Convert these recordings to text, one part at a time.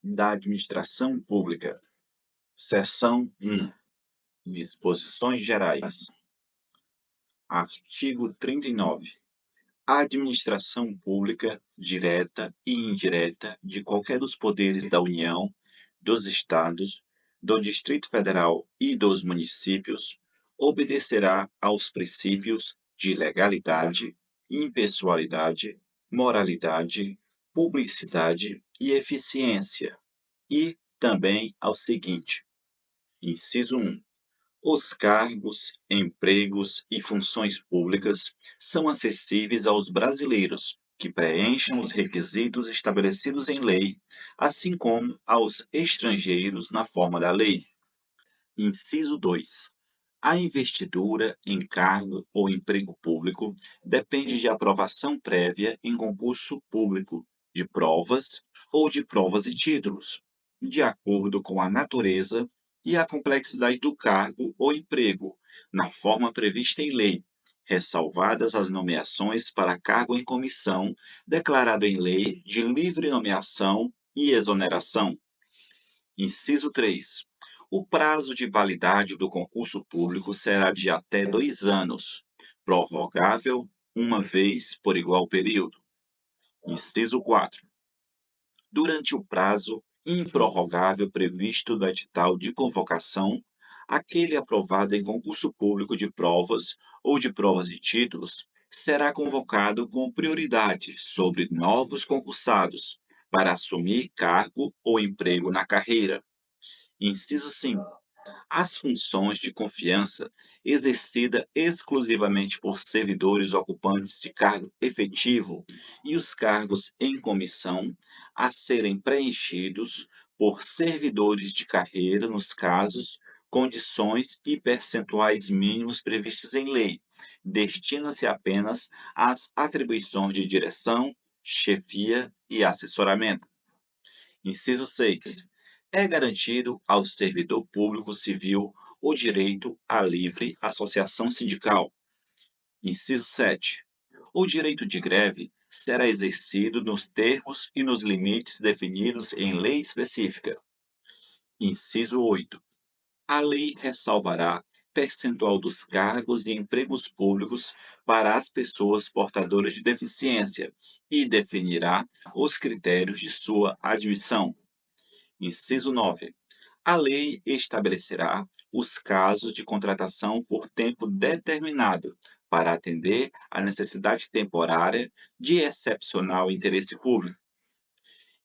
da Administração Pública. Seção 1. Disposições Gerais. Artigo 39. A administração pública, direta e indireta, de qualquer dos poderes da União, dos Estados, do Distrito Federal e dos municípios, obedecerá aos princípios de legalidade, impessoalidade, moralidade, publicidade e eficiência, e também ao seguinte: inciso 1. Os cargos, empregos e funções públicas são acessíveis aos brasileiros que preencham os requisitos estabelecidos em lei, assim como aos estrangeiros na forma da lei. Inciso 2. A investidura em cargo ou emprego público depende de aprovação prévia em concurso público, de provas ou de provas e títulos, de acordo com a natureza e a complexidade do cargo ou emprego, na forma prevista em lei, ressalvadas as nomeações para cargo em comissão, declarado em lei de livre nomeação e exoneração. Inciso 3. O prazo de validade do concurso público será de até 2 anos, prorrogável uma vez por igual período. Inciso 4. Durante o prazo improrrogável previsto no edital de convocação, aquele aprovado em concurso público de provas ou de provas e títulos será convocado com prioridade sobre novos concursados para assumir cargo ou emprego na carreira. Inciso 5. As funções de confiança exercida exclusivamente por servidores ocupantes de cargo efetivo e os cargos em comissão a serem preenchidos por servidores de carreira nos casos, condições e percentuais mínimos previstos em lei. Destina-se apenas às atribuições de direção, chefia e assessoramento. Inciso 6. É garantido ao servidor público civil o direito à livre associação sindical. Inciso 7. O direito de greve será exercido nos termos e nos limites definidos em lei específica. Inciso 8. A lei ressalvará percentual dos cargos e empregos públicos para as pessoas portadoras de deficiência e definirá os critérios de sua admissão. Inciso 9. A lei estabelecerá os casos de contratação por tempo determinado para atender à necessidade temporária de excepcional interesse público.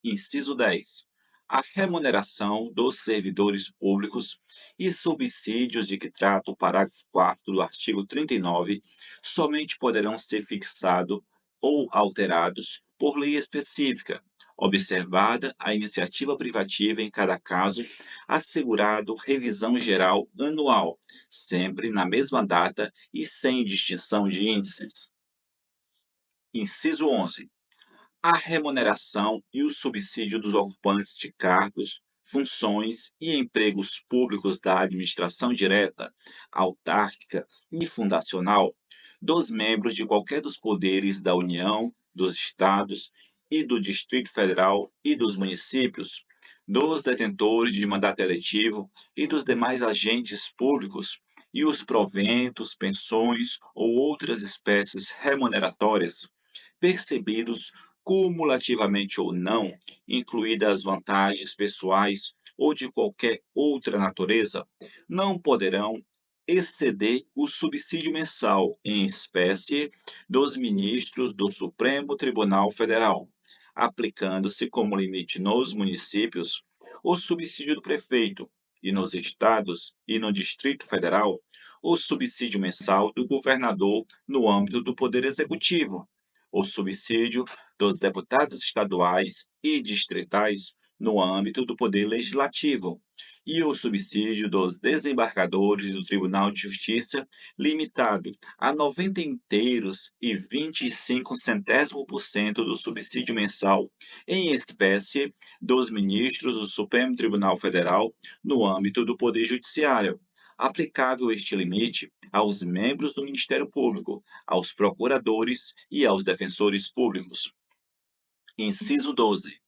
Inciso 10. A remuneração dos servidores públicos e subsídios de que trata o parágrafo 4º do artigo 39 somente poderão ser fixados ou alterados por lei específica, observada a iniciativa privativa em cada caso, assegurado revisão geral anual, sempre na mesma data e sem distinção de índices. Inciso 11. A remuneração e o subsídio dos ocupantes de cargos, funções e empregos públicos da administração direta, autárquica e fundacional, dos membros de qualquer dos poderes da União, dos Estados e do Distrito Federal e dos municípios, dos detentores de mandato eletivo e dos demais agentes públicos, e os proventos, pensões ou outras espécies remuneratórias percebidos cumulativamente ou não, incluídas as vantagens pessoais ou de qualquer outra natureza, não poderão exceder o subsídio mensal em espécie dos ministros do Supremo Tribunal Federal, aplicando-se como limite nos municípios o subsídio do prefeito e nos estados e no Distrito Federal o subsídio mensal do governador no âmbito do Poder Executivo, o subsídio dos deputados estaduais e distritais no âmbito do Poder Legislativo e o subsídio dos desembargadores do Tribunal de Justiça, limitado a 90 inteiros e 25 centésimos% do subsídio mensal em espécie dos ministros do Supremo Tribunal Federal no âmbito do Poder Judiciário, aplicável este limite aos membros do Ministério Público, aos procuradores e aos defensores públicos. Inciso 12.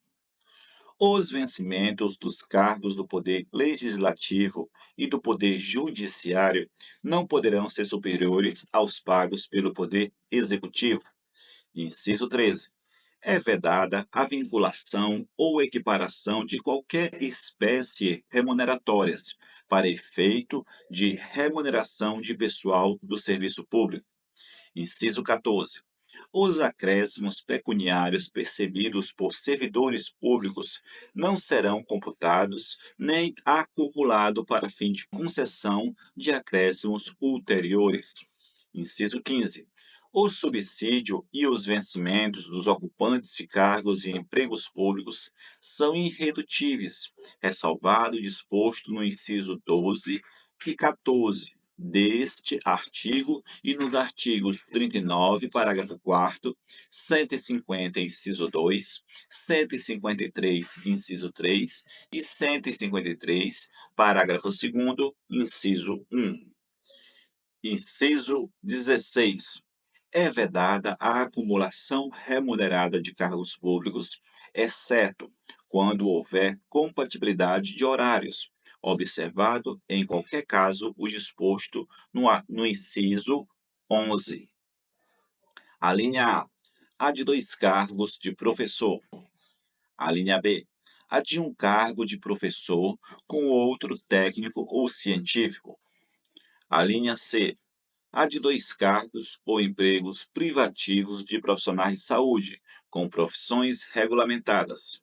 Os vencimentos dos cargos do Poder Legislativo e do Poder Judiciário não poderão ser superiores aos pagos pelo Poder Executivo. Inciso 13. É vedada a vinculação ou equiparação de qualquer espécie remuneratórias para efeito de remuneração de pessoal do serviço público. Inciso 14. Os acréscimos pecuniários percebidos por servidores públicos não serão computados nem acumulados para fim de concessão de acréscimos ulteriores. Inciso 15. O subsídio e os vencimentos dos ocupantes de cargos e empregos públicos são irredutíveis, ressalvado o disposto no inciso 12 e 14 deste artigo e nos artigos 39, parágrafo 4º, 150, inciso 2, 153, inciso 3 e 153, parágrafo 2º, inciso 1. Inciso 16. É vedada a acumulação remunerada de cargos públicos, exceto quando houver compatibilidade de horários, observado, em qualquer caso, o disposto no inciso 11. A linha A de dois cargos de professor. A linha B, a de um cargo de professor com outro técnico ou científico. A linha C, a de dois cargos ou empregos privativos de profissionais de saúde, com profissões regulamentadas.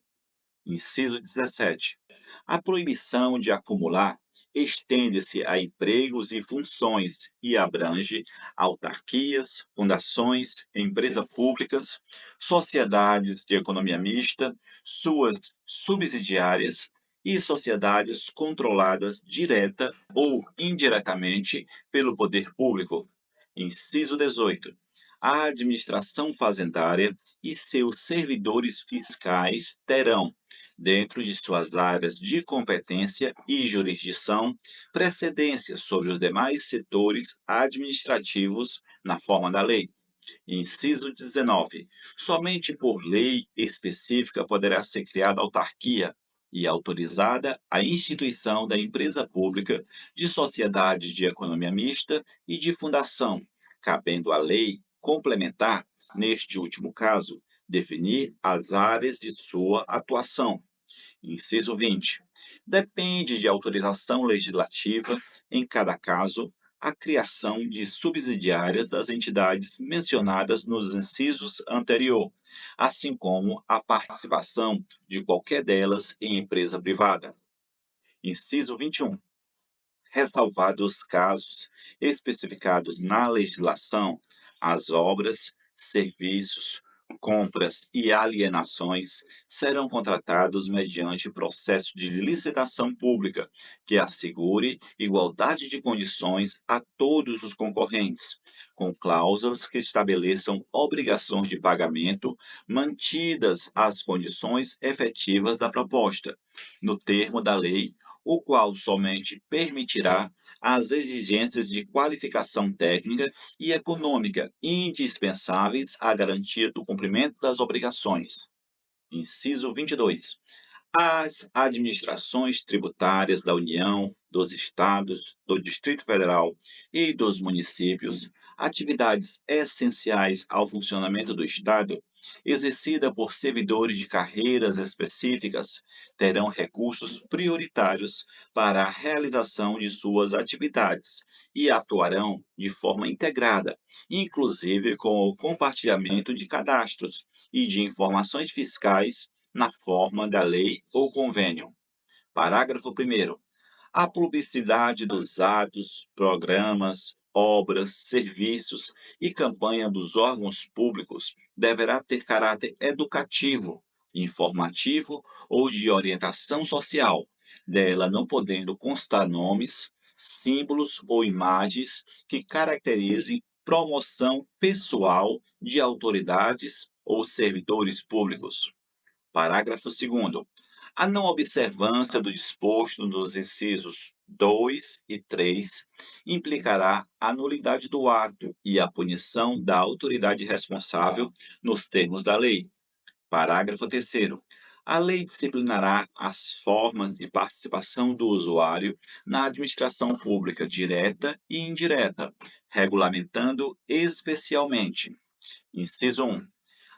Inciso 17. A proibição de acumular estende-se a empregos e funções e abrange autarquias, fundações, empresas públicas, sociedades de economia mista, suas subsidiárias e sociedades controladas direta ou indiretamente pelo poder público. Inciso 18. A administração fazendária e seus servidores fiscais terão, dentro de suas áreas de competência e jurisdição, precedência sobre os demais setores administrativos na forma da lei. Inciso 19. Somente por lei específica poderá ser criada autarquia e autorizada a instituição da empresa pública, de sociedade de economia mista e de fundação, cabendo à lei complementar, neste último caso, definir as áreas de sua atuação. Inciso 20. Depende de autorização legislativa, em cada caso, a criação de subsidiárias das entidades mencionadas nos incisos anterior, assim como a participação de qualquer delas em empresa privada. Inciso 21. Ressalvados os casos especificados na legislação, as obras, serviços, compras e alienações serão contratados mediante processo de licitação pública que assegure igualdade de condições a todos os concorrentes, com cláusulas que estabeleçam obrigações de pagamento, mantidas as condições efetivas da proposta, no termo da lei, o qual somente permitirá as exigências de qualificação técnica e econômica indispensáveis à garantia do cumprimento das obrigações. Inciso 22. As administrações tributárias da União, dos Estados, do Distrito Federal e dos municípios, atividades essenciais ao funcionamento do Estado, exercida por servidores de carreiras específicas, terão recursos prioritários para a realização de suas atividades e atuarão de forma integrada, inclusive com o compartilhamento de cadastros e de informações fiscais na forma da lei ou convênio. Parágrafo 1º. A publicidade dos atos, programas, obras, serviços e campanha dos órgãos públicos deverá ter caráter educativo, informativo ou de orientação social, dela não podendo constar nomes, símbolos ou imagens que caracterizem promoção pessoal de autoridades ou servidores públicos. Parágrafo 2º. A não observância do disposto nos incisos 2 e 3 implicará a nulidade do ato e a punição da autoridade responsável nos termos da lei. Parágrafo 3º. A lei disciplinará as formas de participação do usuário na administração pública direta e indireta, regulamentando especialmente: inciso 1,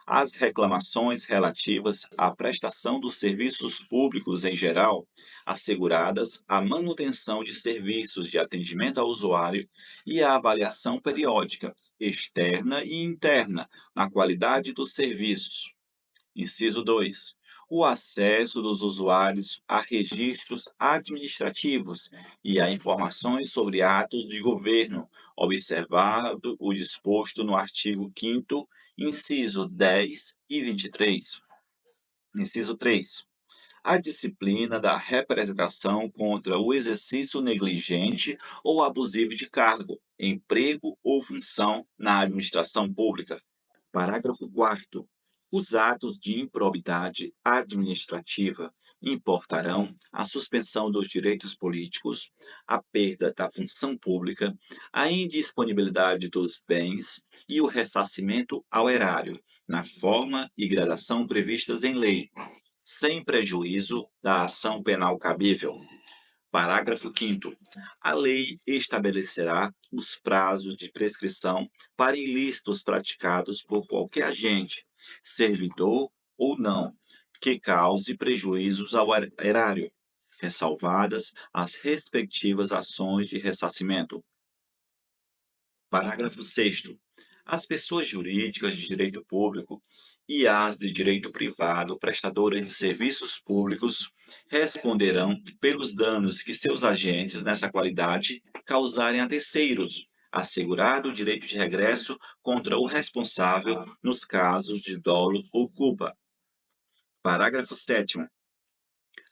as reclamações relativas à prestação dos serviços públicos em geral, asseguradas a manutenção de serviços de atendimento ao usuário e a avaliação periódica, externa e interna, na qualidade dos serviços. Inciso 2, o acesso dos usuários a registros administrativos e a informações sobre atos de governo, observado o disposto no artigo 5º, inciso 10 e 23. Inciso 3, a disciplina da representação contra o exercício negligente ou abusivo de cargo, emprego ou função na administração pública. Parágrafo 4º. Os atos de improbidade administrativa importarão a suspensão dos direitos políticos, a perda da função pública, a indisponibilidade dos bens e o ressarcimento ao erário, na forma e gradação previstas em lei, sem prejuízo da ação penal cabível. Parágrafo 5º. A lei estabelecerá os prazos de prescrição para ilícitos praticados por qualquer agente, servidor ou não, que cause prejuízos ao erário, ressalvadas as respectivas ações de ressarcimento. Parágrafo 6º. As pessoas jurídicas de direito público e as de direito privado prestadoras de serviços públicos responderão pelos danos que seus agentes nessa qualidade causarem a terceiros, assegurado o direito de regresso contra o responsável nos casos de dolo ou culpa. Parágrafo 7º.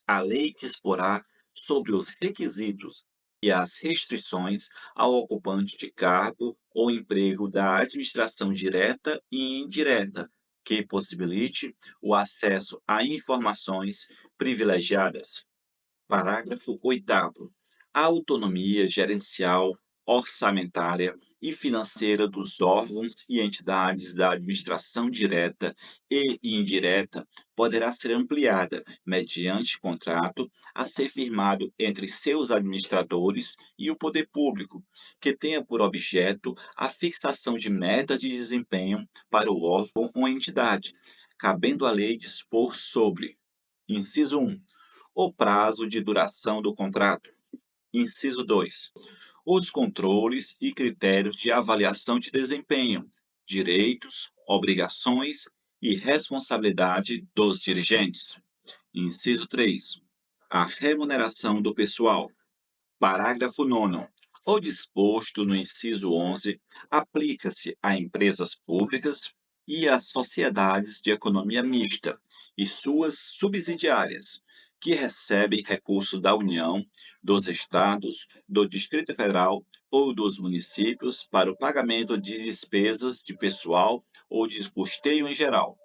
A lei disporá sobre os requisitos e as restrições ao ocupante de cargo ou emprego da administração direta e indireta, que possibilite o acesso a informações privilegiadas. Parágrafo 8º. A autonomia gerencial, orçamentária e financeira dos órgãos e entidades da administração direta e indireta poderá ser ampliada mediante contrato a ser firmado entre seus administradores e o poder público, que tenha por objeto a fixação de metas de desempenho para o órgão ou entidade, cabendo à lei dispor sobre: inciso 1, o prazo de duração do contrato. Inciso 2, os controles e critérios de avaliação de desempenho, direitos, obrigações e responsabilidade dos dirigentes. Inciso 3, a remuneração do pessoal. Parágrafo 9º. O disposto no inciso 11 aplica-se a empresas públicas e às sociedades de economia mista e suas subsidiárias, que recebem recursos da União, dos Estados, do Distrito Federal ou dos municípios para o pagamento de despesas de pessoal ou de custeio em geral.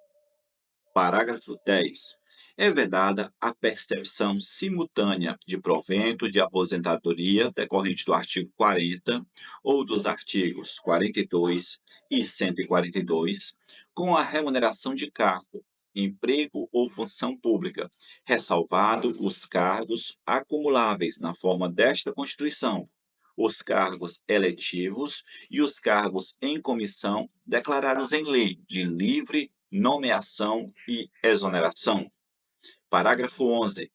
Parágrafo 10. É vedada a percepção simultânea de provento de aposentadoria decorrente do artigo 40 ou dos artigos 42 e 142, com a remuneração de cargo, emprego ou função pública, ressalvado os cargos acumuláveis na forma desta Constituição, os cargos eletivos e os cargos em comissão declarados em lei de livre nomeação e exoneração. Parágrafo 11.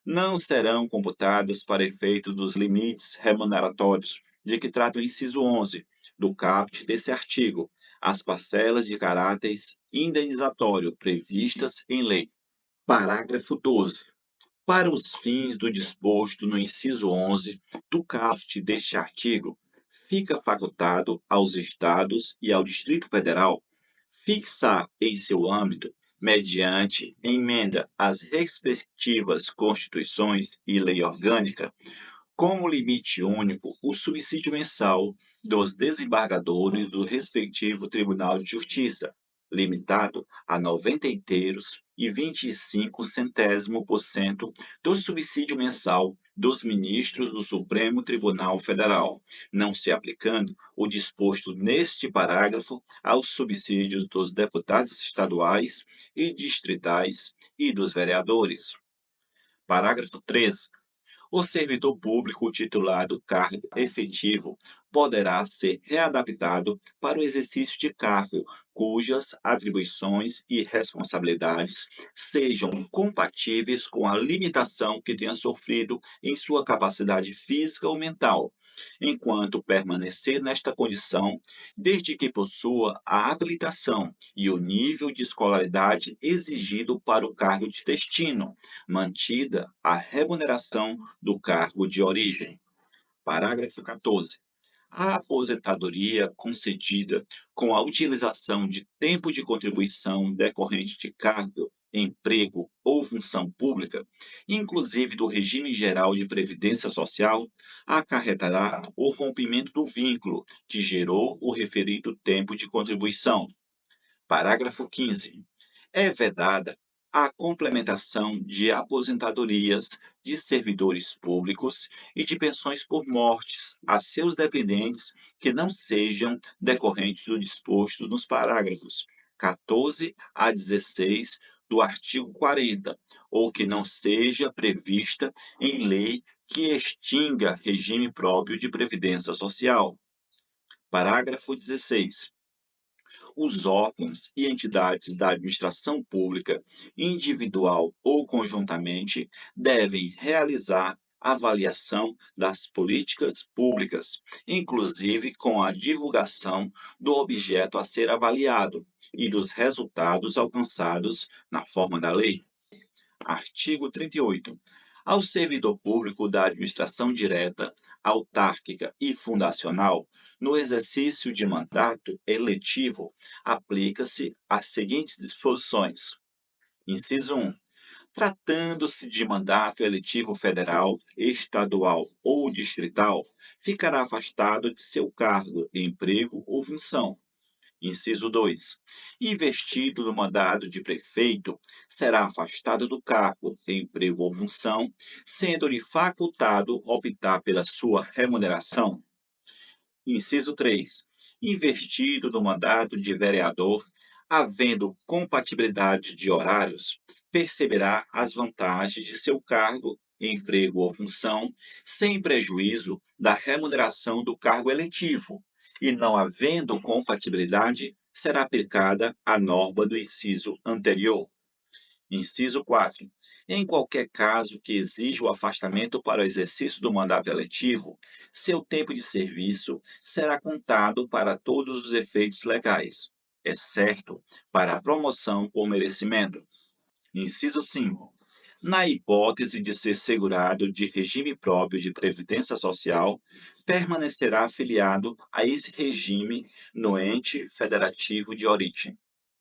Não serão computados para efeito dos limites remuneratórios de que trata o inciso 11 do caput desse artigo, as parcelas de caráter indenizatório previstas em lei. Parágrafo 12. Para os fins do disposto no inciso 11 do caput deste artigo, fica facultado aos Estados e ao Distrito Federal fixar em seu âmbito, mediante emenda às respectivas Constituições e lei orgânica, como limite único o subsídio mensal dos desembargadores do respectivo Tribunal de Justiça, limitado a 90 inteiros e 25 centésimo por cento do subsídio mensal dos ministros do Supremo Tribunal Federal, não se aplicando o disposto neste parágrafo aos subsídios dos deputados estaduais e distritais e dos vereadores. Parágrafo 3. O servidor público titular do cargo efetivo poderá ser readaptado para o exercício de cargo cujas atribuições e responsabilidades sejam compatíveis com a limitação que tenha sofrido em sua capacidade física ou mental, enquanto permanecer nesta condição, desde que possua a habilitação e o nível de escolaridade exigido para o cargo de destino, mantida a remuneração do cargo de origem. Parágrafo 14. A aposentadoria concedida com a utilização de tempo de contribuição decorrente de cargo, emprego ou função pública, inclusive do regime geral de previdência social, acarretará o rompimento do vínculo que gerou o referido tempo de contribuição. Parágrafo 15. É vedada a complementação de aposentadorias de servidores públicos e de pensões por mortes a seus dependentes que não sejam decorrentes do disposto nos parágrafos 14 a 16 do artigo 40, ou que não seja prevista em lei que extinga regime próprio de previdência social. Parágrafo 16. Os órgãos e entidades da administração pública, individual ou conjuntamente, devem realizar avaliação das políticas públicas, inclusive com a divulgação do objeto a ser avaliado e dos resultados alcançados na forma da lei. Artigo 38. Ao servidor público da administração direta, autárquica e fundacional, no exercício de mandato eletivo, aplica-se as seguintes disposições. Inciso 1. Tratando-se de mandato eletivo federal, estadual ou distrital, ficará afastado de seu cargo, emprego ou função. Inciso 2. Investido no mandado de prefeito, será afastado do cargo, emprego ou função, sendo-lhe facultado optar pela sua remuneração. Inciso 3. Investido no mandato de vereador, havendo compatibilidade de horários, perceberá as vantagens de seu cargo, emprego ou função, sem prejuízo da remuneração do cargo eletivo, e não havendo compatibilidade, será aplicada a norma do inciso anterior. Inciso 4. Em qualquer caso que exija o afastamento para o exercício do mandato eletivo, seu tempo de serviço será contado para todos os efeitos legais, exceto para a promoção por merecimento. Inciso 5. Na hipótese de ser segurado de regime próprio de previdência social, permanecerá afiliado a esse regime no ente federativo de origem.